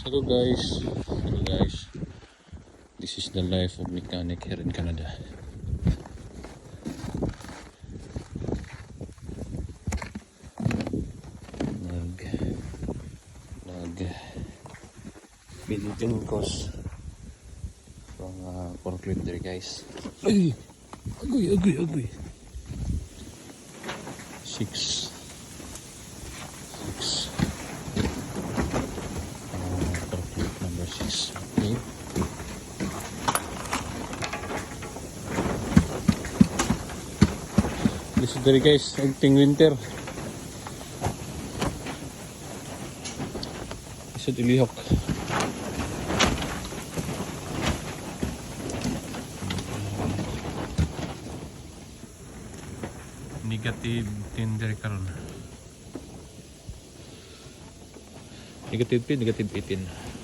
Hello guys, this is the life of mechanic here in Canada. Building course from forklift there guys. Ay! Agoy! 6 forklift number 6. Okay. This is there guys, unting winter. Isa dilihok. Negative 10 dari karon. Negative 10, negative 18.